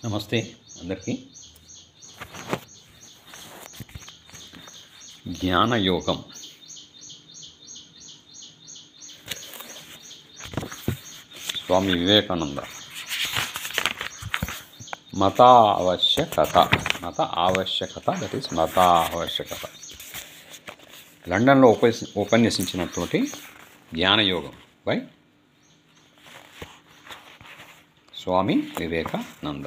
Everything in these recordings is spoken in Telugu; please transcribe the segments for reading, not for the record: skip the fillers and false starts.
నమస్తే అందరికీ. జ్ఞానయోగం. స్వామి వివేకానంద. మత ఆవశ్యకత, దట్ ఈస్ మత ఆవశ్యకత. లండన్లో ఉపన్యసించినటువంటి జ్ఞానయోగం బై స్వామి వివేకానంద.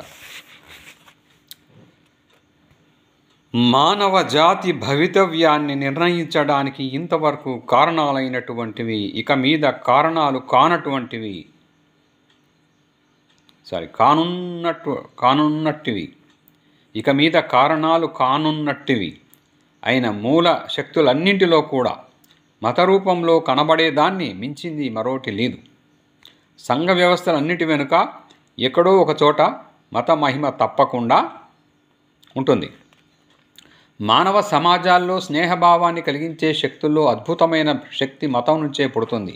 మానవ జాతి భవితవ్యాన్ని నిర్ణయించడానికి ఇంతవరకు కారణాలైనటువంటివి ఇక మీద కారణాలు కానటువంటివి కానున్నట్టివి ఇక మీద కారణాలు కానున్నట్టివి అయిన మూల శక్తులన్నింటిలో కూడా మత రూపంలో కనబడేదాన్ని మించింది మరోటి లేదు. సంఘ వ్యవస్థలన్నిటి వెనుక ఎక్కడో ఒక చోట మత మహిమ తప్పకుండా ఉంటుంది. మానవ సమాజాల్లో స్నేహభావాన్ని కలిగించే శక్తుల్లో అద్భుతమైన శక్తి మతం నుంచే పుడుతుంది.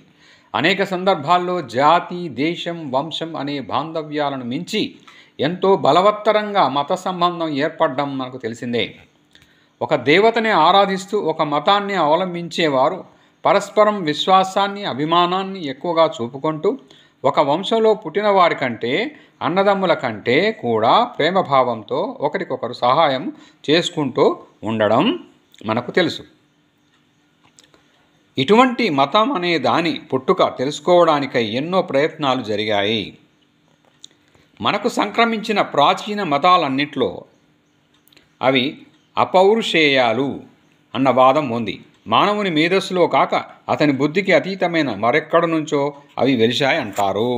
అనేక సందర్భాల్లో జాతి, దేశం, వంశం అనే బాంధవ్యాలను మించి ఎంతో బలవత్తరంగా మత సంబంధం ఏర్పడడం మనకు తెలిసిందే. ఒక దేవతని ఆరాధిస్తూ ఒక మతాన్ని అవలంబించేవారు పరస్పరం విశ్వాసాన్ని, అభిమానాన్ని ఎక్కువగా చూపుకుంటూ ఒక వంశంలో పుట్టిన వారి కంటే, అన్నదమ్ముల కంటే కూడా ప్రేమభావంతో ఒకరికొకరు సహాయం చేసుకుంటూ ఉండడం మనకు తెలుసు. ఇటువంటి మతం అనే దాని పుట్టుక తెలుసుకోవడానికై ఎన్నో ప్రయత్నాలు జరిగాయి. మనకు సంక్రమించిన ప్రాచీన మతాలన్నింటిలో అవి అపౌరుషేయాలు అన్న వాదం ఉంది. మానవుని మేధస్సులో కాక అతని బుద్ధికి అతీతమైన మరెక్కడి నుంచో అవి వెలిశాయి అంటారు.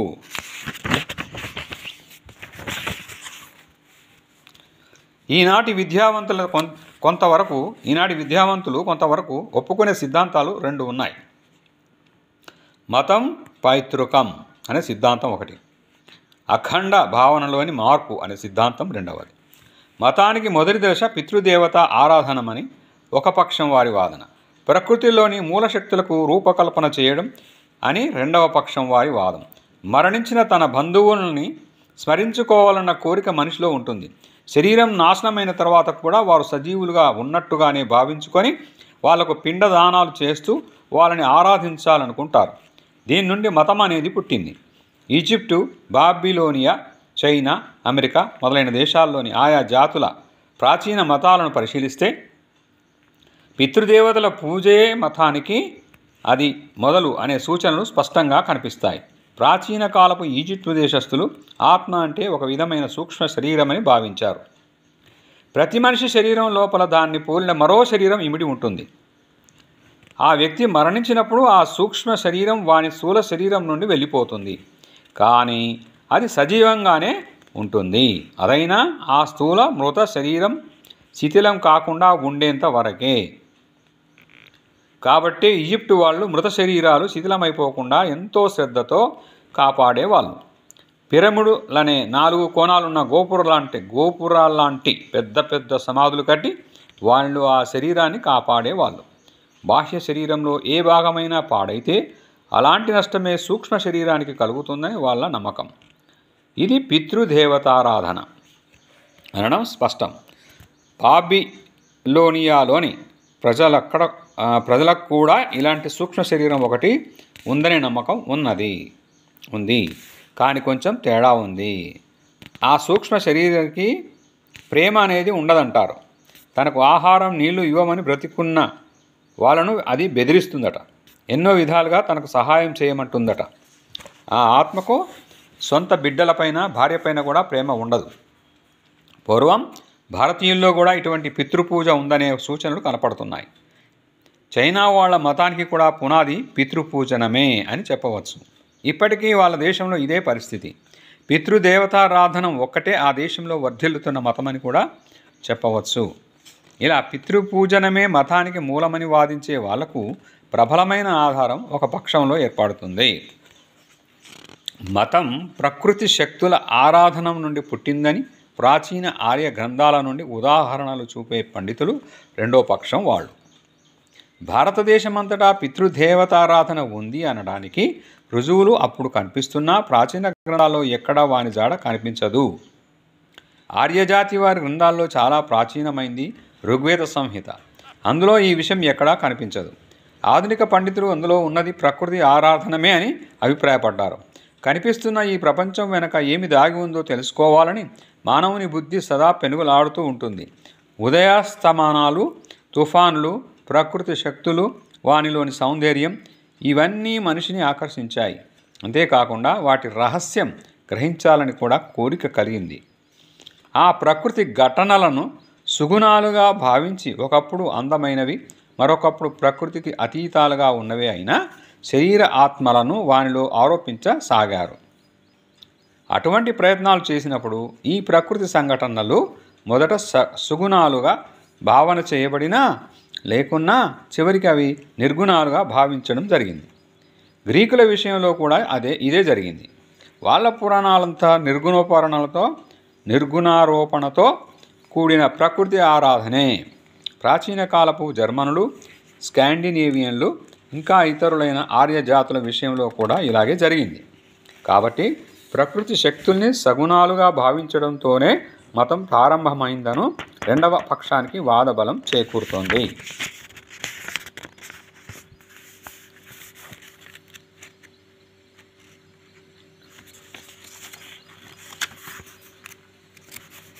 ఈనాటి విద్యావంతులు కొంతవరకు ఒప్పుకునే సిద్ధాంతాలు రెండు ఉన్నాయి. మతం పైతృకం అనే సిద్ధాంతం ఒకటి, అఖండ భావనలోని మార్పు అనే సిద్ధాంతం రెండవది. మతానికి మొదటి దశ పితృదేవత ఆరాధనమని ఒక పక్షం వారి వాదన, ప్రకృతిలోని మూలశక్తులకు రూపకల్పన చేయడం అని రెండవ పక్షం వారి వాదం. మరణించిన తన బంధువులని స్మరించుకోవాలన్న కోరిక మనిషిలో ఉంటుంది. శరీరం నాశనమైన తర్వాత కూడా వారు సజీవులుగా ఉన్నట్టుగానే భావించుకొని వాళ్లకు పిండదానాలు చేస్తూ వాళ్ళని ఆరాధించాలనుకుంటారు. దీని నుండి మతం అనేది పుట్టింది. ఈజిప్టు, బాబిలోనియా, చైనా, అమెరికా మొదలైన దేశాల్లోని ఆయా జాతుల ప్రాచీన మతాలను పరిశీలిస్తే పితృదేవతల పూజే మతానికి అది మొదలు అనే సూచనలు స్పష్టంగా కనిపిస్తాయి. ప్రాచీన కాలపు ఈజిప్టు దేశస్థులు ఆత్మ అంటే ఒక విధమైన సూక్ష్మ శరీరమని భావించారు. ప్రతి మనిషి శరీరం లోపల దాన్ని పోలిన మరో శరీరం ఇమిడి ఉంటుంది. ఆ వ్యక్తి మరణించినప్పుడు ఆ సూక్ష్మ శరీరం వాని స్థూల శరీరం నుండి వెళ్ళిపోతుంది. కానీ అది సజీవంగానే ఉంటుంది. అదైనా ఆ స్థూల మృత శరీరం శిథిలం కాకుండా ఉండేంత వరకే. కాబట్టి ఈజిప్టు వాళ్ళు మృత శరీరాలు శిథిలమైపోకుండా ఎంతో శ్రద్ధతో కాపాడేవాళ్ళు. పిరమిడులనే 4 కోణాలున్న గోపురాల్లాంటి పెద్ద పెద్ద సమాధులు కట్టి వాళ్ళు ఆ శరీరాన్ని కాపాడేవాళ్ళు. బాహ్య శరీరంలో ఏ భాగమైనా పాడైతే అలాంటి నష్టమే సూక్ష్మ శరీరానికి కలుగుతుందని వాళ్ళ నమ్మకం. ఇది పితృదేవతారాధన అనడం స్పష్టం. బాబిలోనియాలోని ప్రజలకు కూడా ఇలాంటి సూక్ష్మ శరీరం ఒకటి ఉందనే నమ్మకం ఉంది. కానీ కొంచెం తేడా ఉంది. ఆ సూక్ష్మ శరీరానికి ప్రేమ అనేది ఉండదంటారు. తనకు ఆహారం, నీళ్లు ఇవ్వమని బ్రతికున్న వాళ్ళను అది బెదిరిస్తుందట. ఎన్నో విధాలుగా తనకు సహాయం చేయమంటుందట. ఆ ఆత్మకు సొంత బిడ్డలపైన, భార్యపైన కూడా ప్రేమ ఉండదు. పూర్వం భారతీయుల్లో కూడా ఇటువంటి పితృపూజ ఉందనే సూచనలు కనపడుతున్నాయి. చైనా వాళ్ళ మతానికి కూడా పునాది పితృపూజనమే అని చెప్పవచ్చు. ఇప్పటికీ వాళ్ళ దేశంలో ఇదే పరిస్థితి. పితృదేవతారాధనం ఒక్కటే ఆ దేశంలో వర్ధిల్లుతున్న మతమని కూడా చెప్పవచ్చు. ఇలా పితృపూజనమే మతానికి మూలమని వాదించే వాళ్లకు ప్రబలమైన ఆధారం ఒక పక్షంలో ఏర్పడుతుంది. మతం ప్రకృతి శక్తుల ఆరాధన నుండి పుట్టిందని ప్రాచీన ఆర్య గ్రంథాల నుండి ఉదాహరణలు చూపే పండితులు రెండో పక్షం వాళ్ళు. భారతదేశమంతటా పితృదేవతారాధన ఉంది అనడానికి రుజువులు అప్పుడు కనిపిస్తున్నా ప్రాచీన గ్రంథాల్లో ఎక్కడా వాని జాడ కనిపించదు. ఆర్యజాతి వారి గ్రంథాల్లో చాలా ప్రాచీనమైంది ఋగ్వేద సంహిత. అందులో ఈ విషయం ఎక్కడా కనిపించదు. ఆధునిక పండితులు అందులో ఉన్నది ప్రకృతి ఆరాధనమే అని అభిప్రాయపడ్డారు. కనిపిస్తున్న ఈ ప్రపంచం వెనక ఏమి దాగి ఉందో తెలుసుకోవాలని మానవుని బుద్ధి సదా పెనుగులాడుతూ ఉంటుంది. ఉదయాస్తమానాలు, తుఫానులు, ప్రకృతి శక్తులు, వానిలోని సౌందర్యం ఇవన్నీ మనిషిని ఆకర్షించాయి. అంతేకాకుండా వాటి రహస్యం గ్రహించాలని కూడా కోరిక కలిగింది. ఆ ప్రకృతి ఘటనలను సుగుణాలుగా భావించి ఒకప్పుడు అందమైనవి, మరొకప్పుడు ప్రకృతికి అతీతాలుగా ఉన్నవే అయినా శరీర ఆత్మలను వానిలో ఆరోపించసాగారు. అటువంటి ప్రయత్నాలు చేసినప్పుడు ఈ ప్రకృతి సంఘటనలు మొదట సుగుణాలుగా భావన చేయబడినా లేకున్నా చివరికి అవి నిర్గుణాలుగా భావించడం జరిగింది. గ్రీకుల విషయంలో కూడా ఇదే జరిగింది. వాళ్ళ పురాణాలంతా నిర్గుణారోపణతో కూడిన ప్రకృతి ఆరాధనే. ప్రాచీన కాలపు జర్మనులు, స్కాండినేవియన్లు ఇంకా ఇతరులైన ఆర్యజాతుల విషయంలో కూడా ఇలాగే జరిగింది. కాబట్టి ప్రకృతి శక్తుల్ని సగుణాలుగా భావించడంతోనే మతం ప్రారంభమైందను రెండవ పక్షానికి వాదబలం చేకూరుతోంది.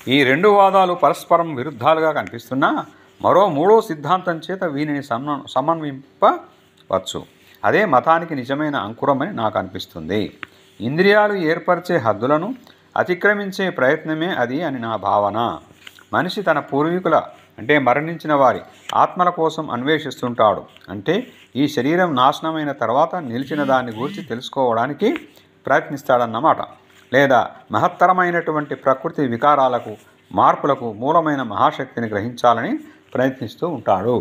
ఈ రెండు వాదాలు పరస్పరం విరుద్ధాలుగా కనిపిస్తున్నా మరో మూడో సిద్ధాంతం చేత వీనిని సమన్వయింపవచ్చు. అదే మతానికి నిజమైన అంకురమని నాకు అనిపిస్తుంది. ఇంద్రియాలు ఏర్పరిచే హద్దులను అతిక్రమించే ప్రయత్నమే అది అని నా భావన. మనిషి తన పూర్వీకుల అంటే మరణించిన వారి ఆత్మల కోసం అన్వేషిస్తుంటాడు. అంటే ఈ శరీరం నాశనమైన తర్వాత నిలిచిన దాన్ని గురించి తెలుసుకోవడానికి ప్రయత్నిస్తాడన్నమాట. లేదా మహత్తరమైనటువంటి ప్రకృతి వికారాలకు, మార్పులకు మూలమైన మహాశక్తిని గ్రహించాలని ప్రయత్నిస్తూ ఉంటాడు.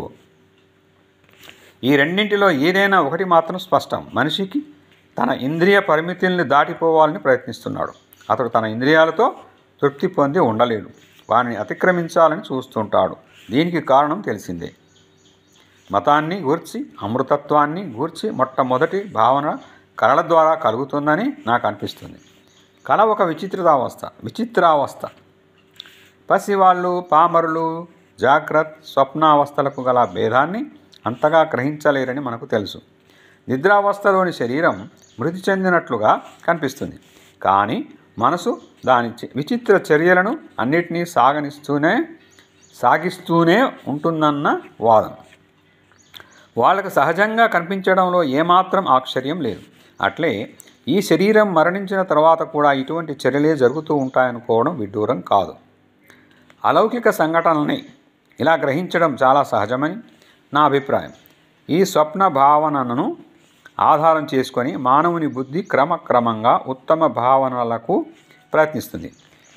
ఈ రెండింటిలో ఏదైనా ఒకటి మాత్రం స్పష్టం. మనిషికి తన ఇంద్రియ పరిమితుల్ని దాటిపోవాలని ప్రయత్నిస్తున్నాడు. అతడు తన ఇంద్రియాలతో తృప్తి పొంది ఉండలేడు. వారిని అతిక్రమించాలని చూస్తుంటాడు. దీనికి కారణం తెలిసిందే. మతాన్ని గూర్చి, అమృతత్వాన్ని గూర్చి మొట్టమొదటి భావన కళల ద్వారా కలుగుతుందని నాకు అనిపిస్తుంది. కళ ఒక విచిత్రావస్థ. పసివాళ్ళు, పామరులు జాగ్రత్త, స్వప్నావస్థలకు గల భేదాన్ని అంతగా గ్రహించలేరని మనకు తెలుసు. నిద్రావస్థలోని శరీరం మృతి చెందినట్లుగా కనిపిస్తుంది. కానీ మనసు దాని విచిత్ర చర్యలను అన్నిటినీ సాగిస్తూనే ఉంటుందన్న వాదన. వాళ్ళకు సహజంగా కనిపించడంలో ఏమాత్రం ఆశ్చర్యం లేదు. అట్లే ఈ శరీరం మరణించిన తర్వాత కూడా ఇటువంటి చర్యలే జరుగుతూ ఉంటాయనుకోవడం విడ్డూరం కాదు. అలౌకిక సంఘటనల్ని ఇలా గ్రహించడం చాలా సహజమని నా అభిప్రాయం. ఈ స్వప్న భావనను ఆధారం చేసుకొని మానవుని బుద్ధి క్రమక్రమంగా ఉత్తమ భావనలకు ప్రయత్నిస్తుంది.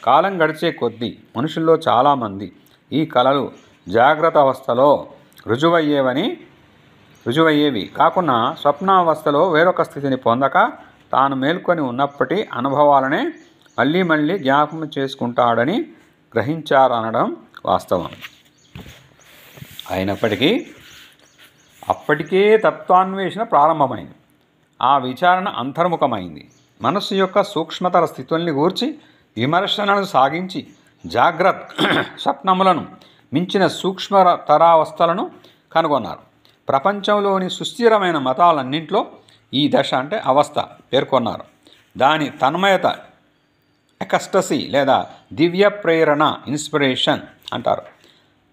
కాలం గడిచే కొద్దీ మనుషుల్లో చాలామంది ఈ కళలు జాగ్రత్త అవస్థలో రుజువయ్యేవి కాకుండా స్వప్నావస్థలో వేరొక స్థితిని పొందక తాను మేల్కొని ఉన్నప్పటి అనుభవాలనే మళ్ళీ మళ్ళీ జ్ఞాపకం చేసుకుంటాడని గ్రహించారనడం వాస్తవం. అయినప్పటికీ అప్పటికే తత్వాన్వేషణ ప్రారంభమైంది. ఆ విచారణ అంతర్ముఖమైంది. మనస్సు యొక్క సూక్ష్మతర స్థితుల్ని గూర్చి విమర్శనను సాగించి జాగ్రత్త స్వప్నములను మించిన సూక్ష్మతరావస్థలను కనుగొన్నారు. ప్రపంచంలోని సుస్థిరమైన మతాలన్నింటిలో ఈ దశ అంటే అవస్థ పేర్కొన్నారు. దాని తన్మయత ఎకస్టసీ లేదా దివ్య ప్రేరణ ఇన్స్పిరేషన్ అంటారు.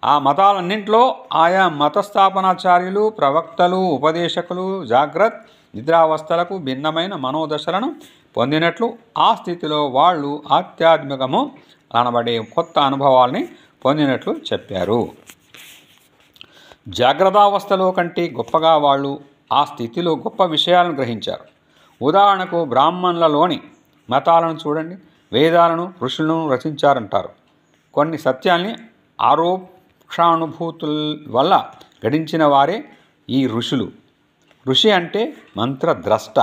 ఆ మతాలన్నింటిలో ఆయా మతస్థాపనాచార్యులు, ప్రవక్తలు, ఉపదేశకులు జాగ్రత్త నిద్రావస్థలకు భిన్నమైన మనోదశలను పొందినట్లు ఆ స్థితిలో వాళ్ళు ఆధ్యాత్మికము అనబడే కొత్త అనుభవాల్ని పొందినట్లు చెప్పారు. జాగ్రత్తావస్థలో కంటే గొప్పగా వాళ్ళు ఆ స్థితిలో గొప్ప విషయాలను గ్రహించారు. ఉదాహరణకు బ్రాహ్మణులలోని మతాలను చూడండి. వేదాలను ఋషులను రచించారంటారు. కొన్ని సత్యాల్ని ఆరోక్షానుభూతుల వల్ల గడించిన వారే ఈ ఋషులు. ఋషి అంటే మంత్రద్రష్ట,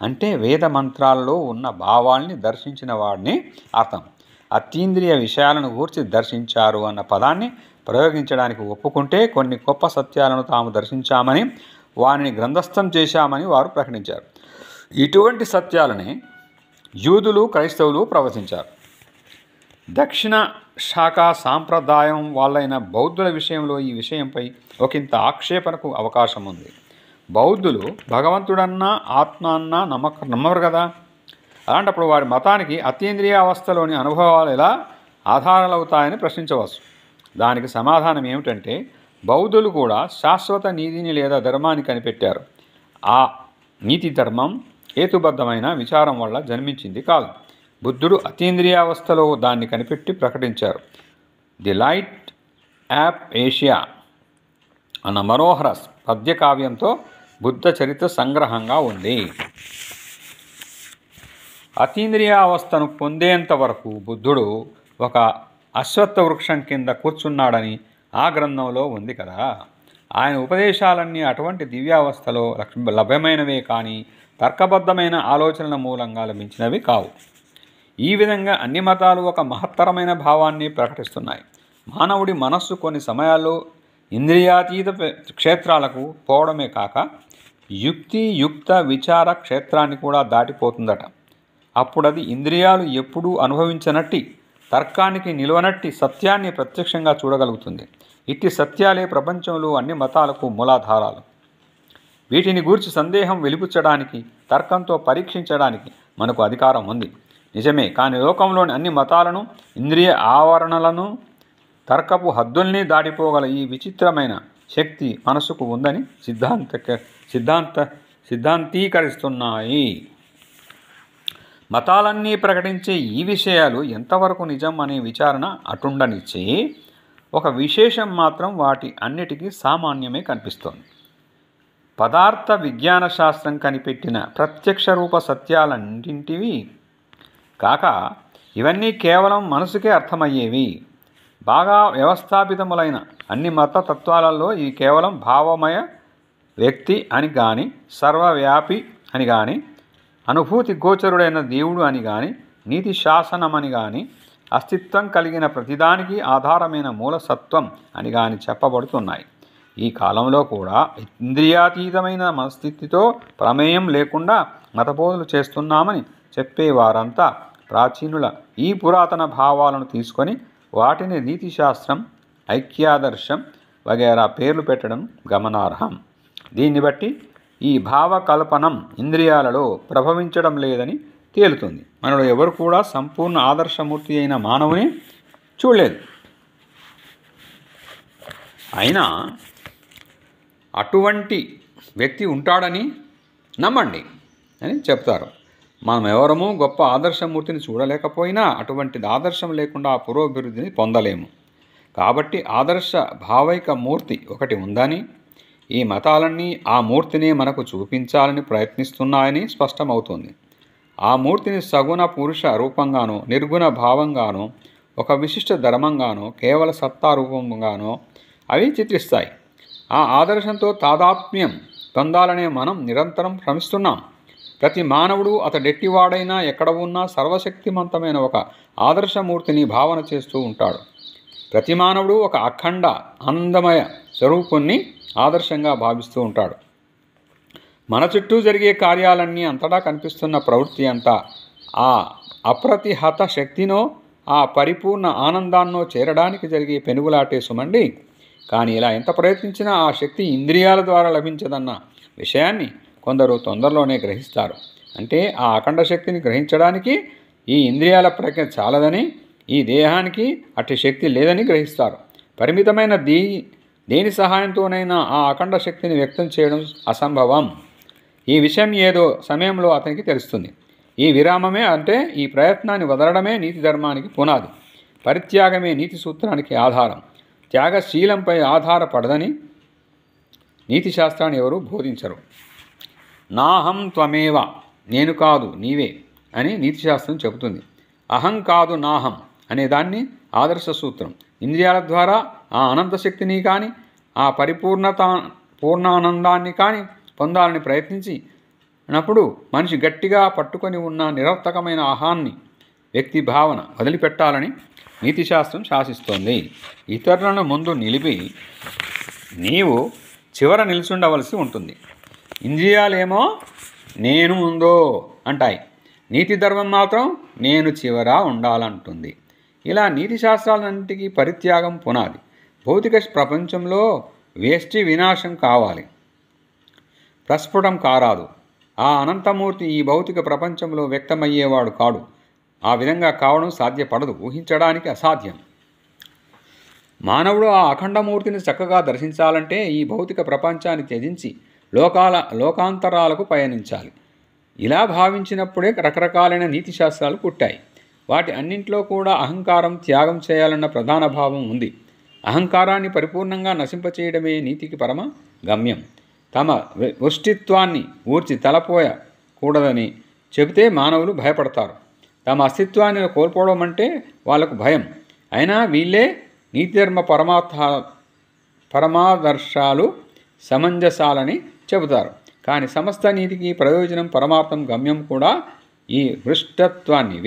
అంటే వేద మంత్రాలలో ఉన్న భావాల్ని దర్శించిన వాడిని అర్థం. అతీంద్రియ విషయాలను గూర్చి దర్శించారు అన్న పదాన్ని ప్రయోగించడానికి ఒప్పుకుంటే కొన్ని గొప్ప సత్యాలను తాము దర్శించామని, వారిని గ్రంథస్థం చేశామని వారు ప్రకటించారు. ఇటువంటి సత్యాలని యూదులు, క్రైస్తవులు ప్రవచించారు. దక్షిణ శాఖ సాంప్రదాయం వాళ్ళైన బౌద్ధుల విషయంలో ఈ విషయంపై ఒకంత ఆక్షేపణకు అవకాశం ఉంది. బౌద్ధులు భగవంతుడన్నా ఆత్మ అన్నా నమ్మరు కదా. అలాంటప్పుడు వారి మతానికి అతీంద్రియావస్థలోని అనుభవాలు ఎలా ఆధారాలవుతాయని ప్రశ్నించవచ్చు. దానికి సమాధానం ఏమిటంటే, బౌద్ధులు కూడా శాశ్వత నీతిని లేదా ధర్మాన్ని కనిపెట్టారు. ఆ నీతి ధర్మం హేతుబద్ధమైన విచారం వల్ల జన్మించింది కాదు. బుద్ధుడు అతీంద్రియావస్థలో దాన్ని కనిపెట్టి ప్రకటించారు. ది లైట్ యాప్ ఏషియా అన్న మనోహర పద్యకావ్యంతో బుద్ధ చరిత్ర సంగ్రహంగా ఉంది. అతీంద్రియావస్థను పొందేంత వరకు బుద్ధుడు ఒక అశ్వత్థ వృక్షం కింద కూర్చున్నాడని ఆ గ్రంథంలో ఉంది కదా. ఆయన ఉపదేశాలన్నీ అటువంటి దివ్యావస్థలో లభ్యమైనవే కానీ తర్కబద్ధమైన ఆలోచనల మూలంగా లభించినవి కావు. ఈ విధంగా అన్ని మతాలు ఒక మహత్తరమైన భావాన్ని ప్రకటిస్తున్నాయి. మానవుడి మనస్సు కొన్ని సమయాల్లో ఇంద్రియాతీత క్షేత్రాలకు పోవడమే కాక యుక్త విచార క్షేత్రాన్ని కూడా దాటిపోతుందట. అప్పుడది ఇంద్రియాలు ఎప్పుడూ అనుభవించనట్టి, తర్కానికి నిలవనట్టి సత్యాన్ని ప్రత్యక్షంగా చూడగలుగుతుంది. ఇట్టి సత్యాలే ప్రపంచంలో అన్ని మతాలకు మూలాధారాలు. వీటిని గూర్చి సందేహం వెలిపుచ్చడానికి, తర్కంతో పరీక్షించడానికి మనకు అధికారం ఉంది. నిజమే, కానీ లోకంలోని అన్ని మతాలను, ఇంద్రియ ఆవరణలను, తర్కపు హద్దుల్ని దాటిపోగల ఈ విచిత్రమైన శక్తి మనసుకు ఉందని సిద్ధాంతీకరిస్తున్నాయి. మతాలన్నీ ప్రకటించే ఈ విషయాలు ఎంతవరకు నిజం అనే విచారణ అటుండనిచ్చి, ఒక విశేషం మాత్రం వాటి అన్నిటికీ సామాన్యమే కనిపిస్తోంది. పదార్థ విజ్ఞాన శాస్త్రం కనిపెట్టిన ప్రత్యక్ష రూప సత్యాలన్నింటివి కాక ఇవన్నీ కేవలం మనసుకే అర్థమయ్యేవి. బాగా వ్యవస్థాపితములైన అన్ని మత తత్వాలలో ఇవి కేవలం భావమయ వ్యక్తి అని కానీ, సర్వవ్యాపి అని కానీ, అనుభూతి గోచరుడైన దేవుడు అని కానీ, నీతి శాసనమని కానీ, అస్తిత్వం కలిగిన ప్రతిదానికి ఆధారమైన మూలసత్వం అని కానీ చెప్పబడుతున్నాయి. ఈ కాలంలో కూడా ఇంద్రియాతీతమైన మనస్థితితో ప్రమేయం లేకుండా మతబోధలు చేస్తున్నామని చెప్పేవారంతా ప్రాచీనుల ఈ పురాతన భావాలను తీసుకొని వాటిని నీతిశాస్త్రం, ఐక్యాదర్శం వగైరా పేర్లు పెట్టడం గమనార్హం. దీన్ని బట్టి ఈ భావకల్పనం ఇంద్రియాలలో ప్రభవించడం లేదని తేలుతుంది. మనలో ఎవరు కూడా సంపూర్ణ ఆదర్శమూర్తి అయిన మానవుని చూడలేదు. అయినా అటువంటి వ్యక్తి ఉంటాడని నమ్మండి అని చెప్తారు. మనం ఎవరము గొప్ప ఆదర్శమూర్తిని చూడలేకపోయినా అటువంటిది ఆదర్శం లేకుండా పురోభివృద్ధిని పొందలేము. కాబట్టి ఆదర్శ భావైక మూర్తి ఒకటి ఉందని, ఈ మతాలన్నీ ఆ మూర్తిని మనకు చూపించాలని ప్రయత్నిస్తున్నాయని స్పష్టమవుతుంది. ఆ మూర్తిని సగుణ పురుష రూపంగానో, నిర్గుణ భావంగానో, ఒక విశిష్ట ధర్మంగానో, కేవల సత్తా రూపంగానో అవి చిత్రిస్తాయి. ఆ ఆదర్శంతో తాదాత్మ్యం పొందాలనే మనం నిరంతరం శ్రమిస్తున్నాం. ప్రతి మానవుడు అతడెట్టివాడైనా ఎక్కడ ఉన్నా సర్వశక్తిమంతమైన ఒక ఆదర్శమూర్తిని భావన చేస్తూ ఉంటాడు. ప్రతి మానవుడు ఒక అఖండ ఆనందమయ స్వరూపుణ్ణి ఆదర్శంగా భావిస్తూ ఉంటాడు. మన చుట్టూ జరిగే కార్యాలన్నీ, అంతటా కనిపిస్తున్న ప్రవృత్తి అంతా ఆ అప్రతిహత శక్తినో, ఆ పరిపూర్ణ ఆనందాన్నో చేరడానికి జరిగే పెనుగులాటే సుమండి. కానీ ఇలా ఎంత ప్రయత్నించినా ఆ శక్తి ఇంద్రియాల ద్వారా లభించదన్న విషయాన్ని కొందరు తొందరలోనే గ్రహిస్తారు. అంటే ఆ అఖండ శక్తిని గ్రహించడానికి ఈ ఇంద్రియాల ప్రజ్ఞ చాలదని, ఈ దేహానికి అట్టి శక్తి లేదని గ్రహిస్తారు. పరిమితమైన దేని సహాయంతోనైనా ఆ అఖండ శక్తిని వ్యక్తం చేయడం అసంభవం. ఈ విషయం ఏదో సమయంలో అతనికి తెలుస్తుంది. ఈ విరామమే, అంటే ఈ ప్రయత్నాన్ని వదలడమే నీతి ధర్మానికి పునాది. పరిత్యాగమే నీతి సూత్రానికి ఆధారం. త్యాగశీలంపై ఆధారపడదని నీతి శాస్త్రాన్ని ఎవరూ బోధించరు. నాహం త్వమేవ, నేను కాదు నీవే అని నీతిశాస్త్రం చెబుతుంది. అహం కాదు నాహం అనేదాన్ని ఆదర్శ సూత్రం. ఇంద్రియాల ద్వారా ఆ అనంత శక్తిని కానీ, ఆ పూర్ణానందాన్ని కానీ పొందాలని ప్రయత్నించినప్పుడు మనిషి గట్టిగా పట్టుకొని ఉన్న నిరర్థకమైన అహాన్ని, వ్యక్తి భావన వదిలిపెట్టాలని నీతిశాస్త్రం శాసిస్తోంది. ఇతరులను ముందు నిలిపి నీవు చివర నిల్చుండవలసి ఉంటుంది. ఇంద్రియాలేమో నేను ముందో అంటాయి. నీతి ధర్మం మాత్రం నేను చివర ఉండాలంటుంది. ఇలా నీతి శాస్త్రాలన్నింటికీ పరిత్యాగం పునాది. భౌతిక ప్రపంచంలో వేష్టి వినాశం కావాలి, ప్రస్ఫుటం కారాదు. ఆ అనంతమూర్తి ఈ భౌతిక ప్రపంచంలో వ్యక్తమయ్యేవాడు కాడు. ఆ విధంగా కావడం సాధ్యపడదు, ఊహించడానికి అసాధ్యం. మానవుడు ఆ అఖండమూర్తిని చక్కగా దర్శించాలంటే ఈ భౌతిక ప్రపంచాన్ని త్యజించి లోకాంతరాలకు పయనించాలి. ఇలా భావించినప్పుడే రకరకాలైన నీతి శాస్త్రాలు పుట్టాయి. వాటి అన్నింట్లో కూడా అహంకారం త్యాగం చేయాలన్న ప్రధాన భావం ఉంది. అహంకారాన్ని పరిపూర్ణంగా నశింపచేయడమే నీతికి పరమ గమ్యం. తమ వష్టిత్వాన్ని ఊర్చి తలపోయకూడదని చెబితే మానవులు భయపడతారు. తమ అస్తిత్వాన్ని కోల్పోవడం అంటే వాళ్లకు భయం. అయినా వీళ్ళే నీతిధర్మ పరమాదర్శాలు సమంజసాలని చెబుతారు. కానీ సమస్త నీతికి ప్రయోజనం, పరమార్థం, గమ్యం కూడా ఈ వ్యష్టిత్వాన్ని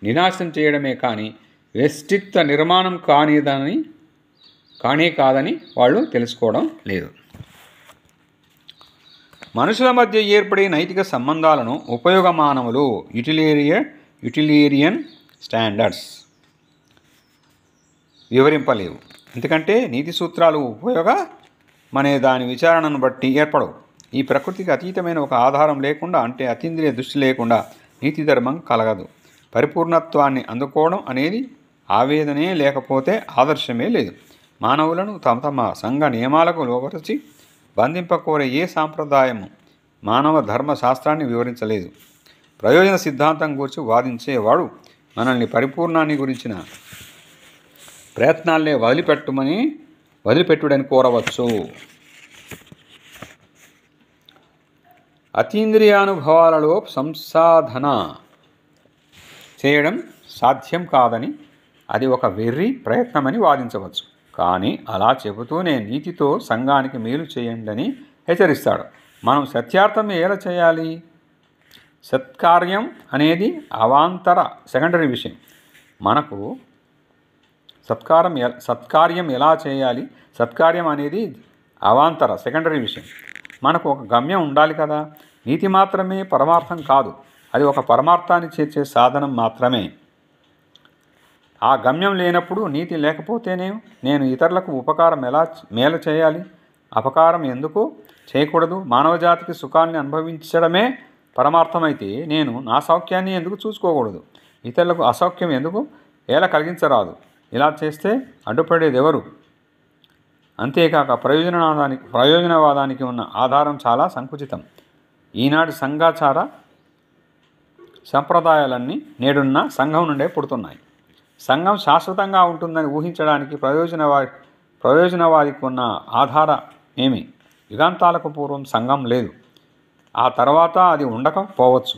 వినాశనం చేయడమే కానీ వ్యష్టిత్వ నిర్మాణం కానే కాదని వాళ్ళు తెలుసుకోవడం లేదు. మనుషుల మధ్య ఏర్పడే నైతిక సంబంధాలను ఉపయోగ మానవులు యుటిలిరియన్ స్టాండర్డ్స్ వివరింపలేవు. ఎందుకంటే నీతి సూత్రాలు ఉపయోగమనే దాని విచారణను బట్టి ఏర్పడవు. ఈ ప్రకృతికి అతీతమైన ఒక ఆధారం లేకుండా, అంటే అతీంద్రియ దృష్టి లేకుండా నీతి ధర్మం కలగదు. పరిపూర్ణత్వాన్ని అందుకోవడం అనేది ఆవేదనే లేకపోతే ఆదర్శమే లేదు. మానవులను తమ తమ సంఘ నియమాలకు లోపరిచి బంధింపకోరే ఏ సాంప్రదాయము మానవ ధర్మ శాస్త్రాన్ని వివరించలేదు. ప్రయోజన సిద్ధాంతం గురించి వాదించేవాడు మనల్ని పరిపూర్ణాన్ని గురించిన ప్రయత్నాలనే వదిలిపెట్టుడని కోరవచ్చు. అతీంద్రియానుభవాలలో సంసాధన చేయడం సాధ్యం కాదని, అది ఒక వెర్రి ప్రయత్నమని వాదించవచ్చు. కానీ అలా చెబుతూనే నీతితో సంఘానికి మేలు చేయండి అని హెచ్చరిస్తాడు. మనం సత్యార్థం ఎలా చేయాలి? సత్కార్యం అనేది అవాంతర సెకండరీ విషయం. మనకు సత్కార్యం ఎలా చేయాలి? సత్కార్యం అనేది అవాంతర సెకండరీ విషయం. మనకు ఒక గమ్యం ఉండాలి కదా. నీతి మాత్రమే పరమార్థం కాదు, అది ఒక పరమార్థాన్ని చేర్చే సాధనం మాత్రమే. ఆ గమ్యం లేనప్పుడు, నీతి లేకపోతేనే నేను ఇతరులకు మేలు చేయాలి? అపకారం ఎందుకు చేయకూడదు? మానవజాతికి సుఖాన్ని అనుభవించడమే పరమార్థమైతే నేను నా సౌఖ్యాన్ని ఎందుకు చూసుకోకూడదు? ఇతరులకు అసౌఖ్యం ఎందుకు కలిగించరాదు? ఇలా చేస్తే అడ్డుపడేది ఎవరు? అంతేకాక ప్రయోజనవాదానికి ఉన్న ఆధారం చాలా సంకుచితం. ఈనాటి సంఘాచార సంప్రదాయాలన్నీ నేడున్న సంఘం నుండే పుడుతున్నాయి. సంఘం శాశ్వతంగా ఉంటుందని ఊహించడానికి ప్రయోజనవాదికి ఉన్న ఆధారం ఏమి? యుగాంతాలకు పూర్వం సంఘం లేదు, ఆ తర్వాత అది ఉండకపోవచ్చు.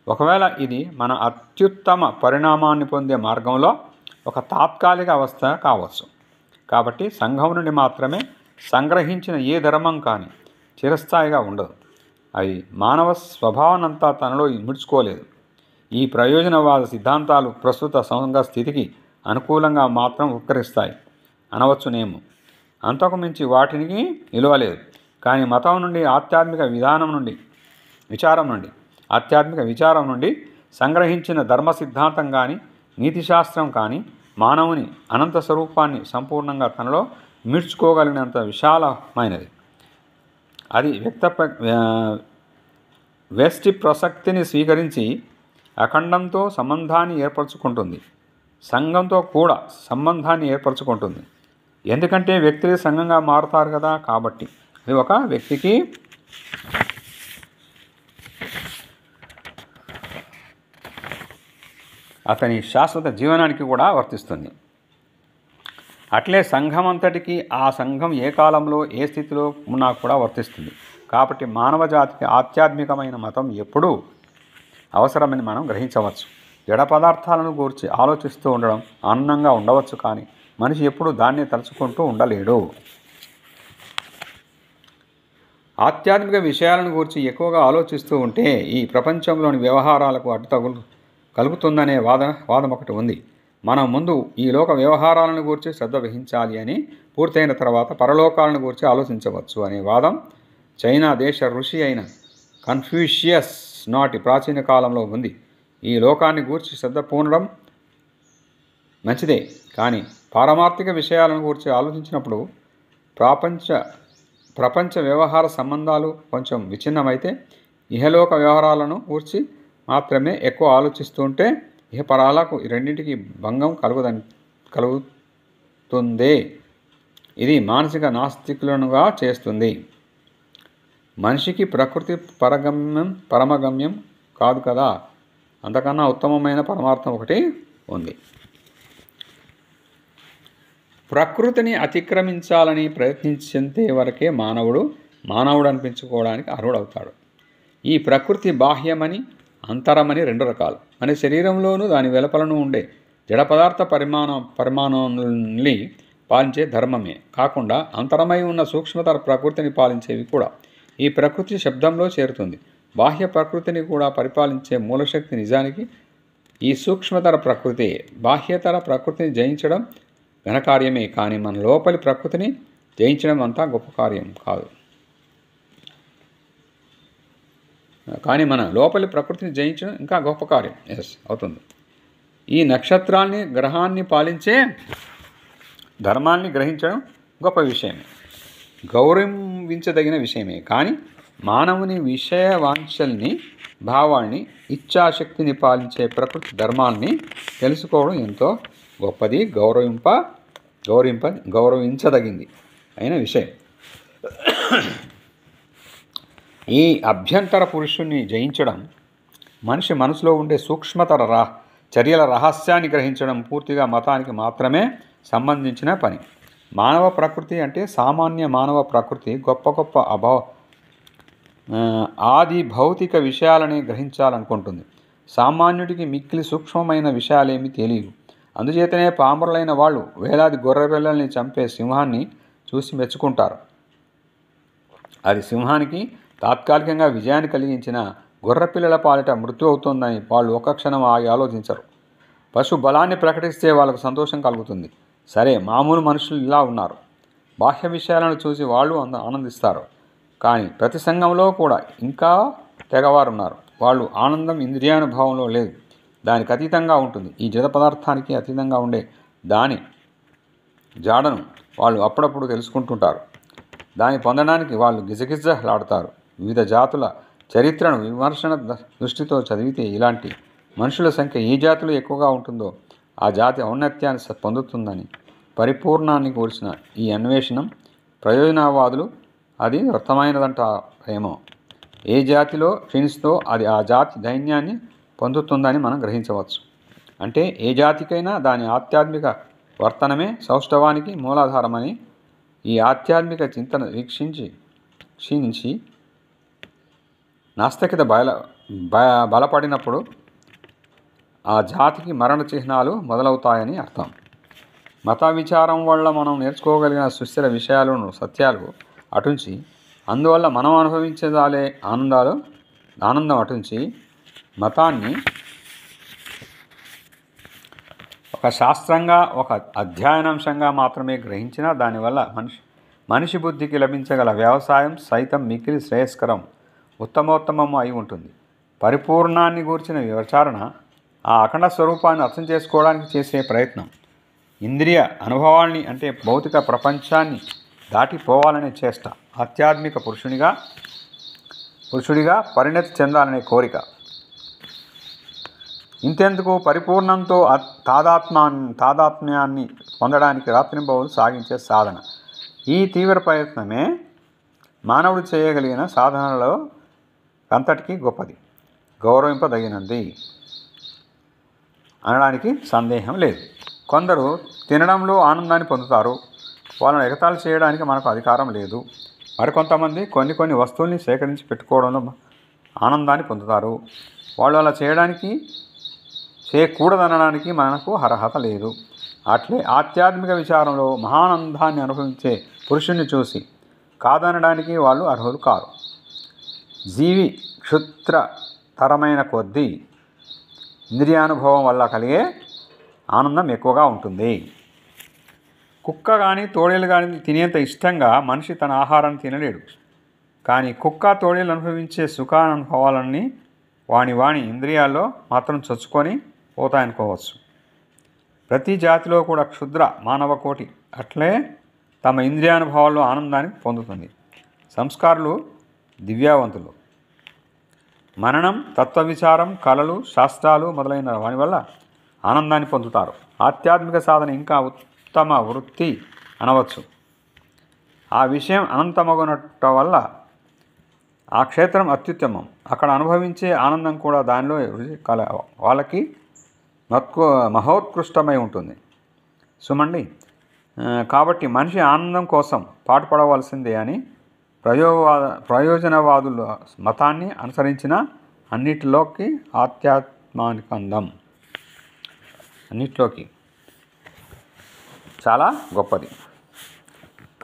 ఒకవేళ ఇది మన అత్యుత్తమ పరిణామాన్ని పొందే మార్గంలో ఒక తాత్కాలిక అవస్థ కావచ్చు. కాబట్టి సంఘం నుండి మాత్రమే సంగ్రహించిన ఏ ధర్మం కానీ చిరస్థాయిగా ఉండదు. అది మానవ స్వభావానంతా తనలో ఇముడ్చుకోలేదు. ఈ ప్రయోజనవాద సిద్ధాంతాలు ప్రస్తుత సంఘ స్థితికి అనుకూలంగా మాత్రం ఉపకరిస్తాయి అనవచ్చునేమో. అంతకు మించి వాటికి నిలవలేదు. కానీ మతం నుండి, ఆధ్యాత్మిక విచారం నుండి సంగ్రహించిన ధర్మ సిద్ధాంతం కానీ, నీతిశాస్త్రం కానీ మానవుని అనంత స్వరూపాన్ని సంపూర్ణంగా తనలో మిడ్చుకోగలిగినంత విశాలమైనది. అది వ్యష్టి ప్రసక్తిని స్వీకరించి అఖండంతో సంబంధాన్ని ఏర్పరచుకుంటుంది, సంఘంతో కూడా సంబంధాన్ని ఏర్పరచుకుంటుంది. ఎందుకంటే వ్యక్తులే సంఘంగా మారుతారు కదా. కాబట్టి అది ఒక వ్యక్తికి అతని శాశ్వత జీవనానికి కూడా వర్తిస్తుంది. అట్లే సంఘం అంతటికి ఆ సంఘం ఏ కాలంలో ఏ స్థితిలో ఉన్నా కూడా వర్తిస్తుంది. కాబట్టి మానవ జాతికి ఆధ్యాత్మికమైన మతం ఎప్పుడూ అవసరమని మనం గ్రహించవచ్చు. జడ పదార్థాలను గూర్చి ఆలోచిస్తూ ఉండడం ఆనందంగా ఉండవచ్చు, కానీ మనిషి ఎప్పుడూ దాన్నే తలుచుకుంటూ ఉండలేడు. ఆధ్యాత్మిక విషయాలను గురించి ఎక్కువగా ఆలోచిస్తూ ఉంటే ఈ ప్రపంచంలోని వ్యవహారాలకు అడ్డు కలుగుతుందనే వాదం ఒకటి ఉంది. మనం ముందు ఈ లోక వ్యవహారాలను గురించి శ్రద్ధ వహించాలి అని, పూర్తయిన తర్వాత పరలోకాలను గురించి ఆలోచించవచ్చు అనే వాదం చైనా దేశ ఋషి అయిన కన్ఫ్యూషియస్ నాటి ప్రాచీన కాలంలో ఉంది. ఈ లోకాన్ని గూర్చి శ్రద్ధ పూనడం మంచిదే. కానీ పారమార్థిక విషయాలను గురించి ఆలోచించినప్పుడు ప్రపంచ ప్రపంచ వ్యవహార సంబంధాలు కొంచెం విచ్ఛిన్నమైతే ఇహలోక వ్యవహారాలను గూర్చి మాత్రమే ఎక్కువ ఆలోచిస్తుంటే ఇహపరాలకు ఈ రెండింటికి భంగం కలుగుతుందే. ఇది మానసిక నాస్తికులనుగా చేస్తుంది. మనిషికి ప్రకృతి పరమగమ్యం కాదు కదా. అంతకన్నా ఉత్తమమైన పరమార్థం ఒకటి ఉంది. ప్రకృతిని అతిక్రమించాలని ప్రయత్నించేంతే వరకే మానవుడు అనిపించుకోవడానికి అర్హుడవుతాడు. ఈ ప్రకృతి బాహ్యమని అంతరమని రెండు రకాలు. మన శరీరంలోనూ దాని వెలుపలను ఉండే జడ పదార్థ పరిమాణాన్ని పాలించే ధర్మమే కాకుండా అంతరమై ఉన్న సూక్ష్మతర ప్రకృతిని పాలించేవి కూడా. ఈ ప్రకృతి శబ్దంలో చేరుతుంది. బాహ్య ప్రకృతిని కూడా పరిపాలించే మూలశక్తి నిజానికి ఈ సూక్ష్మతర ప్రకృతి. బాహ్యతర ప్రకృతిని జయించడం ఘనకార్యమే, కానీ మన లోపలి ప్రకృతిని జయించడం అంతా గొప్ప కార్యం కాదు. కానీ మన లోపలి ప్రకృతిని జయించడం ఇంకా గొప్ప కార్యం అవుతుంది. ఈ నక్షత్రాన్ని గ్రహాన్ని పాలించే ధర్మాన్ని గ్రహించడం గొప్ప విషయమే, గౌరవించదగిన విషయమే. కానీ మానవుని విషయ వాంఛల్ని, భావాల్ని, ఇచ్ఛాశక్తిని పాలించే ప్రకృతి ధర్మాల్ని తెలుసుకోవడం ఎంతో గొప్పది, గౌరవించదగింది అయిన విషయం. ఈ అభ్యంతర పురుషుణ్ణి జయించడం, మనిషి మనసులో ఉండే సూక్ష్మతర చర్యల రహస్యాన్ని గ్రహించడం పూర్తిగా మతానికి మాత్రమే సంబంధించిన పని. మానవ ప్రకృతి అంటే సామాన్య మానవ ప్రకృతి గొప్ప ఆది భౌతిక విషయాలని గ్రహించాలనుకుంటుంది. సామాన్యుడికి మిక్కిలి సూక్ష్మమైన విషయాలేమీ తెలియవు. అందుచేతనే పామరులైన వాళ్ళు వేలాది గొర్రెపిల్లల్ని చంపే సింహాన్ని చూసి మెచ్చుకుంటారు. అది సింహానికి తాత్కాలికంగా విజయాన్ని కలిగించిన గొర్రెపిల్లల పాలిట మృత్యు అవుతుందని వాళ్ళు ఒక్క క్షణం ఆగి ఆలోచించరు. పశు బలాన్ని ప్రకటిస్తే వాళ్ళకు సంతోషం కలుగుతుంది. సరే, మామూలు మనుషులు ఇలా ఉన్నారు. బాహ్య విషయాలను చూసి వాళ్ళు ఆనందిస్తారు. కానీ ప్రతి సంఘంలో కూడా ఇంకా తెగవారున్నారు. వాళ్ళు ఆనందం ఇంద్రియానుభవంలో లేదు, దానికి అతీతంగా ఉంటుంది. ఈ జడ పదార్థానికి అతీతంగా ఉండే దాని జాడను వాళ్ళు అప్పుడప్పుడు తెలుసుకుంటుంటారు. దాన్ని పొందడానికి వాళ్ళు గిజగిజలాడతారు. వివిధ జాతుల చరిత్రను విమర్శన దృష్టితో చదివితే ఇలాంటి మనుషుల సంఖ్య ఏ జాతిలో ఎక్కువగా ఉంటుందో ఆ జాతి ఔన్నత్యాన్ని పొందుతుందని, పరిపూర్ణాన్ని కూర్చిన ఈ అన్వేషణం ప్రయోజనవాదులు అది వ్యర్థమైనదంటారేమో. ఏ జాతిలో క్షీణిస్తో అది ఆ జాతి దైన్యాన్ని పొందుతుందని మనం గ్రహించవచ్చు. అంటే ఏ జాతికైనా దాని ఆధ్యాత్మిక వర్తనమే సౌష్ఠవానికి మూలాధారమని. ఈ ఆధ్యాత్మిక చింతన క్షీణించి నాస్తికత బలపడినప్పుడు ఆ జాతికి మరణ చిహ్నాలు మొదలవుతాయని అర్థం. మత విచారం వల్ల మనం నేర్చుకోగలిగిన సుస్థిర విషయాలను, సత్యాలు అటుంచి, అందువల్ల మనం అనుభవించేదాలే ఆనందం అటుంచి, మతాన్ని ఒక శాస్త్రంగా, ఒక అధ్యయనాంశంగా మాత్రమే గ్రహించినా దానివల్ల మనిషి బుద్ధికి లభించగల వ్యవసాయం సైతం మిక్కిలి శ్రేయస్కరం, ఉత్తమోత్తమం అయి ఉంటుంది. పరిపూర్ణాన్ని గూర్చిన విచారణ, ఆ అఖండ స్వరూపాన్ని అర్థం చేసుకోవడానికి చేసే ప్రయత్నం, ఇంద్రియ అనుభవాల్ని అంటే భౌతిక ప్రపంచాన్ని దాటిపోవాలనే చేష్ట, ఆధ్యాత్మిక పురుషుడిగా పరిణతి చెందాలనే కోరిక. ఇంతెందుకు, పరిపూర్ణంతో తాదాత్మ్యాన్ని పొందడానికి రాత్రింబవలు సాగించే సాధన. ఈ తీవ్ర ప్రయత్నమే మానవుడు చేయగలిగిన సాధనలలో అంతటికీ గొప్పది, గౌరవింపదగినది అనడానికి సందేహం లేదు. కొందరు తినడంలో ఆనందాన్ని పొందుతారు. వాళ్ళను ఎగతాళి చేయడానికి మనకు అధికారం లేదు. మరికొంతమంది కొన్ని వస్తువుల్ని సేకరించి పెట్టుకోవడంలో ఆనందాన్ని పొందుతారు. వాళ్ళు అలా చేయకూడదనడానికి మనకు అర్హత లేదు. అట్లే ఆధ్యాత్మిక విచారంలో మహానందాన్ని అనుభవించే పురుషుణ్ణి చూసి కాదనడానికి వాళ్ళు అర్హులు కారు. జీవి క్షుద్రతరమైన కొద్దీ ఇంద్రియానుభవం వల్ల కలిగే ఆనందం ఎక్కువగా ఉంటుంది. కుక్క కానీ తోడేలు కానీ తినేంత ఇష్టంగా మనిషి తన ఆహారాన్ని తినలేడు. కానీ కుక్క తోడేలు అనుభవించే సుఖానుభవాలన్నీ వాణి ఇంద్రియాల్లో మాత్రం చొచ్చుకొని పోతాయనుకోవచ్చు. ప్రతి జాతిలో కూడా క్షుద్ర మానవ కోటి అట్లే తమ ఇంద్రియానుభవాల్లో ఆనందాన్ని పొందుతుంది. సంస్కారులు దివ్యావంతులు. మననం, తత్వవిచారం, కళలు, శాస్త్రాలు మొదలైన వాని వల్ల ఆనందాన్ని పొందుతారు. ఆధ్యాత్మిక సాధన ఇంకా ఉత్తమ వృత్తి అనవచ్చు. ఆ విషయం అనంతమగునట్ట వల్ల ఆ క్షేత్రం అత్యుత్తమం. అక్కడ అనుభవించే ఆనందం కూడా దానిలో వాళ్ళకి మహోత్కృష్టమై ఉంటుంది సుమండి. కాబట్టి మనిషి ఆనందం కోసం పాటుపడవలసిందే అని ప్రయోజనవాదుల మతాన్ని అనుసరించిన అన్నిటిలోకి ఆధ్యాత్మికందం అన్నిటిలోకి చాలా గొప్పది.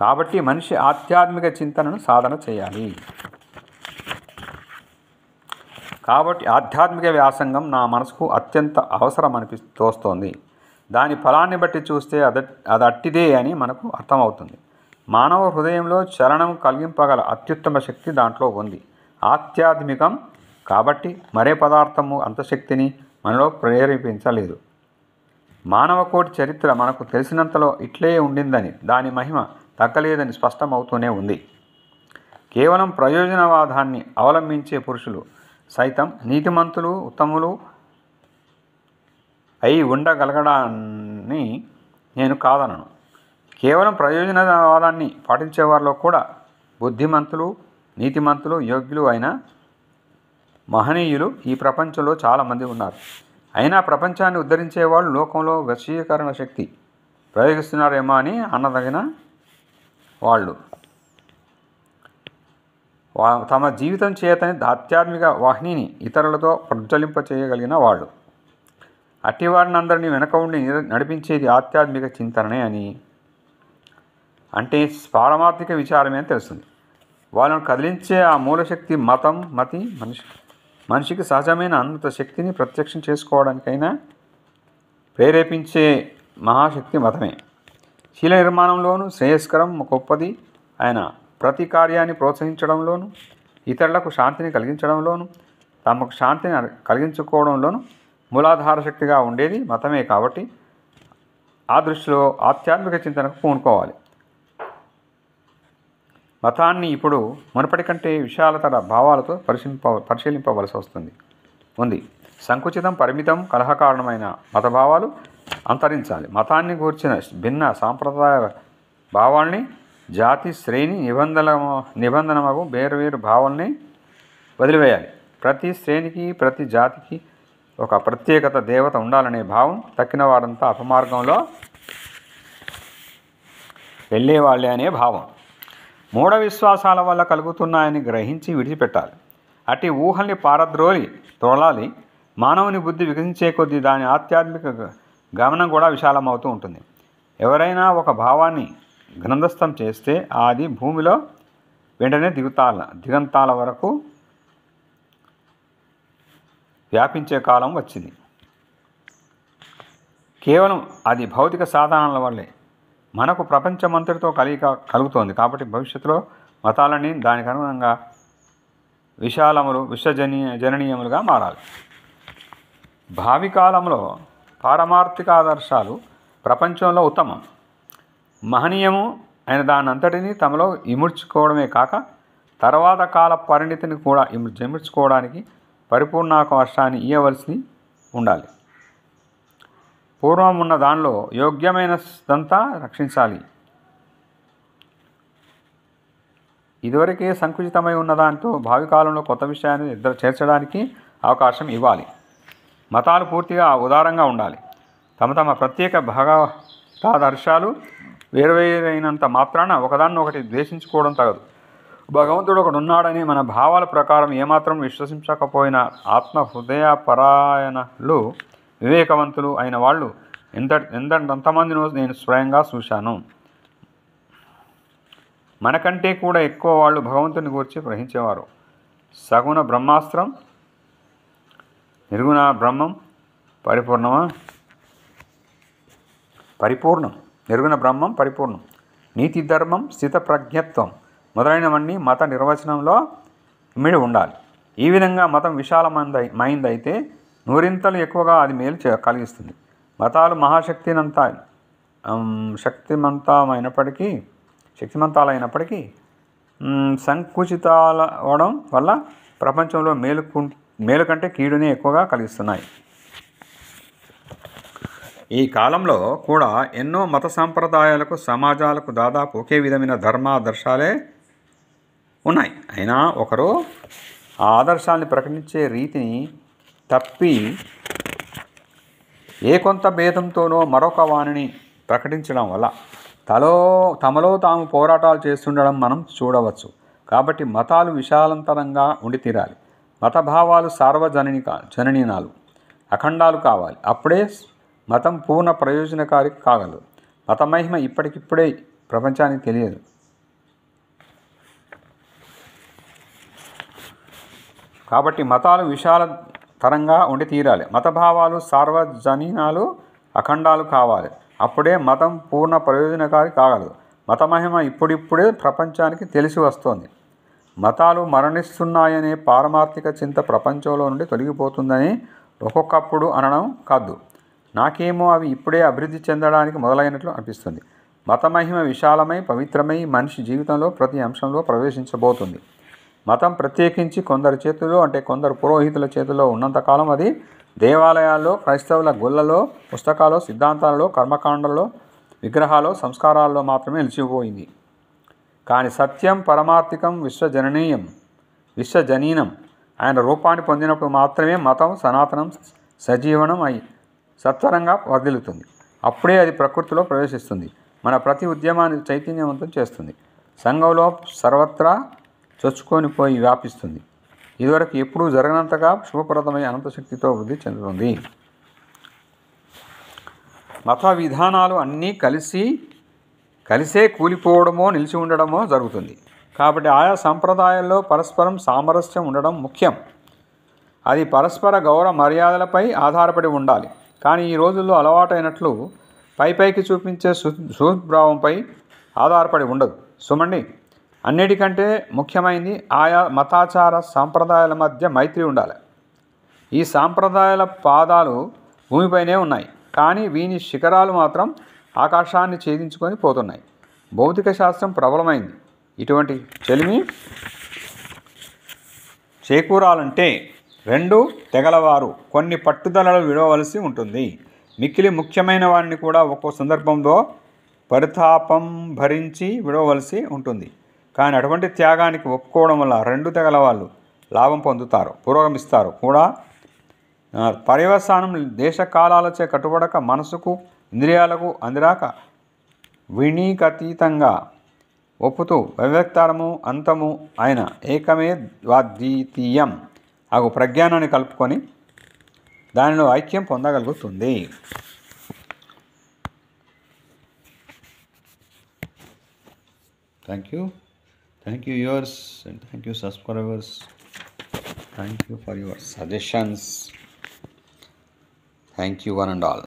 కాబట్టి మనిషి ఆధ్యాత్మిక చింతనను సాధన చేయాలి. కాబట్టి ఆధ్యాత్మిక వ్యాసంగం నా మనసుకు అత్యంత అవసరం తోస్తోంది. దాని ఫలాన్ని బట్టి చూస్తే అది అట్టిదే అని మనకు అర్థమవుతుంది. మానవ హృదయంలో చలనం కలిగింపగల అత్యుత్తమ శక్తి దాంట్లో ఉంది. ఆధ్యాత్మికం కాబట్టి మరే పదార్థము అంత శక్తిని మనలో ప్రేరేపించలేదు. మానవ కోటి చరిత్ర మనకు తెలిసినంతలో ఇట్లే ఉండిందని, దాని మహిమ తగ్గలేదని స్పష్టమవుతూనే ఉంది. కేవలం ప్రయోజనవాదాన్ని అవలంబించే పురుషులు సైతం నీతిమంతులు, ఉత్తములు అయి ఉండగలగడాన్ని నేను కాదనను. కేవలం ప్రయోజనవాదాన్ని పాటించేవారిలో కూడా బుద్ధిమంతులు, నీతిమంతులు, యోగ్యులు అయిన మహనీయులు ఈ ప్రపంచంలో చాలామంది ఉన్నారు. అయినా ప్రపంచాన్ని ఉద్ధరించేవాళ్ళు లోకంలో వశీకరణ శక్తి ప్రయోగిస్తున్నారేమో అని అన్నదగిన వాళ్ళు తమ జీవితం చేతని ఆధ్యాత్మిక వాహినిని ఇతరులతో ప్రజ్వలింప చేయగలిగిన వాళ్ళు. అట్టివారిని వెనక ఉండి నడిపించేది ఆధ్యాత్మిక చింతననే అని, అంటే పారమార్థిక విచారమే అని తెలుస్తుంది. వాళ్ళను కదిలించే ఆ మూలశక్తి మనిషికి సహజమైన అనంత శక్తిని ప్రత్యక్షం చేసుకోవడానికైనా ప్రేరేపించే మహాశక్తి మతమే. శీల నిర్మాణంలోనూ శ్రేయస్కరం గొప్పది ఆయన ప్రతి కార్యాన్ని ప్రోత్సహించడంలోనూ, ఇతరులకు శాంతిని కలిగించడంలోనూ, తమకు శాంతిని కలిగించుకోవడంలోనూ మూలాధార శక్తిగా ఉండేది మతమే. కాబట్టి ఆ దృష్టిలో ఆధ్యాత్మిక చింతనకు పూనుకోవాలి. మతాన్ని ఇప్పుడు మునుపటి కంటే విశాలతర భావాలతో పరిశీలింపవలసి ఉంది. సంకుచితం, పరిమితం, కలహకారణమైన మతభావాలు అంతరించాలి. మతాన్ని గూర్చిన భిన్న సాంప్రదాయ భావాల్ని, జాతి, శ్రేణి, నిబంధనమగు వేరు భావాల్ని వదిలివేయాలి. ప్రతి శ్రేణికి, ప్రతి జాతికి ఒక ప్రత్యేకత దేవత ఉండాలనే భావం తక్కిన వారంతా అపమార్గంలో వెళ్ళేవాళ్ళే అనే భావం మూఢ విశ్వాసాల వల్ల కలుగుతున్నాయని గ్రహించి విడిచిపెట్టాలి. అట్టి ఊహల్ని తోలాలి. మానవుని బుద్ధి వికసించే కొద్దీ దాని ఆధ్యాత్మిక గమనం కూడా విశాలమవుతూ ఉంటుంది. ఎవరైనా ఒక భావాన్ని గ్రంథస్థం చేస్తే అది భూమిలో వెంటనే దిగంతాల వరకు వ్యాపించే కాలం వచ్చింది. కేవలం అది భౌతిక సాధనాల వల్లే మనకు ప్రపంచమంతటితో కలుగుతోంది. కాబట్టి భవిష్యత్తులో మతాలన్నీ దానికి అనుగుణంగా విశ్వజననీయములుగా మారాలి. భావి కాలంలో పారమార్థిక ఆదర్శాలు ప్రపంచంలో ఉత్తమం, మహనీయము అయిన దానంతటినీ తమలో ఇముడ్చుకోవడమే కాక తర్వాత కాల పరిణితిని కూడా ఇముడ్చుకోవడానికి పరిపూర్ణావకాశాన్ని ఇవ్వవలసి ఉండాలి. పూర్వం ఉన్న దానిలో యోగ్యమైనదంతా రక్షించాలి. ఇదివరకే సంకుచితమై ఉన్న దాంతో భావి కాలంలో కొత్త విషయాన్ని చేర్చడానికి అవకాశం ఇవ్వాలి. మతాలు పూర్తిగా ఉదారంగా ఉండాలి. తమ ప్రత్యేక భాగవతాదర్శాలు వేరువేరైనంత మాత్రాన ఒకదాన్నొకటి ద్వేషించుకోవడం తగదు. భగవంతుడు ఒకడు ఉన్నాడని మన భావాల ప్రకారం ఏమాత్రం విశ్వసించకపోయినా ఆత్మ హృదయపరాయణలు, వివేకవంతులు అయిన వాళ్ళు ఎంతమందినో నేను స్వయంగా చూశాను. మనకంటే కూడా ఎక్కువ వాళ్ళు భగవంతుని గురించి గ్రహించేవారు. సగుణ బ్రహ్మాస్త్రం, నిర్గుణ బ్రహ్మం పరిపూర్ణం, నిర్గుణ బ్రహ్మం పరిపూర్ణం, నీతి, ధర్మం, స్థితప్రజ్ఞత్వం మొదలైనవన్నీ మత నిర్వచనంలో ఇమిడి ఉండాలి. ఈ విధంగా మతం విశాలమైందైతే నూరింతలు ఎక్కువగా అది మేలు కలిగిస్తుంది. మతాలు శక్తిమంతాలైనప్పటికీ సంకుచితాలవడం వల్ల ప్రపంచంలో మేలు కంటే కీడుని ఎక్కువగా కలిగిస్తున్నాయి. ఈ కాలంలో కూడా ఎన్నో మత సాంప్రదాయాలకు, సమాజాలకు దాదాపు ఒకే విధమైన ధర్మాదర్శాలే ఉన్నాయి. అయినా ఒకరు ఆ ఆదర్శాన్ని ప్రకటించే రీతిని తప్పి ఏ కొంత భేదంతోనో మరొక వాణిని ప్రకటించడం వల్ల తమలో తాము పోరాటాలు చేస్తుండడం మనం చూడవచ్చు. కాబట్టి మతాలు విశాలంతరంగా ఉండి తీరాలి. మతభావాలు జననీనాలు, అఖండాలు కావాలి. అప్పుడే మతం పూర్ణ ప్రయోజనకారి కాగలదు. మత మహిమ ఇప్పటికిప్పుడే ప్రపంచానికి తెలియదు. కాబట్టి మతాలు విశాలతరంగా ఉండి తీరాలి. మతభావాలు సార్వజనీనాలు, అఖండాలు కావాలి. అప్పుడే మతం పూర్ణ ప్రయోజనకారి కాగలదు. మత మహిమ ఇప్పుడిప్పుడే ప్రపంచానికి తెలిసి వస్తోంది. మతాలు మరణిస్తున్నాయనే పారమార్థిక చింత ప్రపంచంలో నుండి తొలగిపోతుందని ఒక్కొక్కప్పుడు అనడం కాదు. నాకేమో అవి ఇప్పుడే అభివృద్ధి చెందడానికి మొదలైనట్లు అనిపిస్తుంది. మత మహిమ విశాలమై, పవిత్రమై మనిషి జీవితంలో ప్రతి అంశంలో ప్రవేశించబోతుంది. మతం ప్రత్యేకించి కొందరి చేతుల్లో, అంటే కొందరు పురోహితుల చేతుల్లో ఉన్నంతకాలం అది దేవాలయాల్లో, క్రైస్తవుల గుళ్ళలో, పుస్తకాల్లో, సిద్ధాంతాలలో, కర్మకాండల్లో, విగ్రహాల్లో, సంస్కారాల్లో మాత్రమే నిలిచిపోయింది. కానీ సత్యం, పరమార్థికం, విశ్వజనీనం ఆయన రూపాన్ని పొందినప్పుడు మాత్రమే మతం సనాతనం, సజీవనం అయి సత్వరంగా వర్ధిల్లుతుంది. అప్పుడే అది ప్రకృతిలో ప్రవేశిస్తుంది. మన ప్రతి ఉద్యమాన్ని చైతన్యవంతం చేస్తుంది. సంఘంలో సర్వత్రా చొచ్చుకొని పోయి వ్యాపిస్తుంది. ఇదివరకు ఎప్పుడూ జరగనంతగా శుభప్రదమై అనంతశక్తితో వృద్ధి చెందుతుంది. మత విధానాలు అన్నీ కలిసే కూలిపోవడమో, నిలిచి ఉండడమో జరుగుతుంది. కాబట్టి ఆయా సంప్రదాయాల్లో పరస్పరం సామరస్యం ఉండడం ముఖ్యం. అది పరస్పర గౌరవ మర్యాదలపై ఆధారపడి ఉండాలి. కానీ ఈ రోజుల్లో అలవాటైనట్లు పైకి చూపించే సుభావంపై ఆధారపడి ఉండదు సుమండి. అన్నిటికంటే ముఖ్యమైనది ఆయా మతాచార సాంప్రదాయాల మధ్య మైత్రి ఉండాలి. ఈ సాంప్రదాయాల పాదాలు భూమిపైనే ఉన్నాయి, కానీ వీని శిఖరాలు మాత్రం ఆకాశాన్ని ఛేదించుకొని పోతున్నాయి. భౌతిక శాస్త్రం ప్రబలమైంది. ఇటువంటి చెలిమి చేకూరాలంటే రెండు తెగలవారు కొన్ని పట్టుదలలు విడవలసి ఉంటుంది. మిక్కిలి ముఖ్యమైన వారిని కూడా ఒక్కో సందర్భంలో పరితాపం భరించి విడవలసి ఉంటుంది. కానీ అటువంటి త్యాగానికి ఒప్పుకోవడం వల్ల రెండు తెగల వాళ్ళు లాభం పొందుతారు, పురోగమిస్తారు కూడా. పర్యవసానం దేశకాలాలచే కట్టుబడక, మనసుకు ఇంద్రియాలకు అందిరాక వినీకతీతంగా ఒప్పుతూ వ్యక్తారము అంతము అయిన ఏకమే ద్వితీయం అగు ప్రజ్ఞానాన్ని కలుపుకొని దానిలో ఐక్యం పొందగలుగుతుంది. Thank you viewers and thank you subscribers. Thank you for your suggestions. Thank you one and all.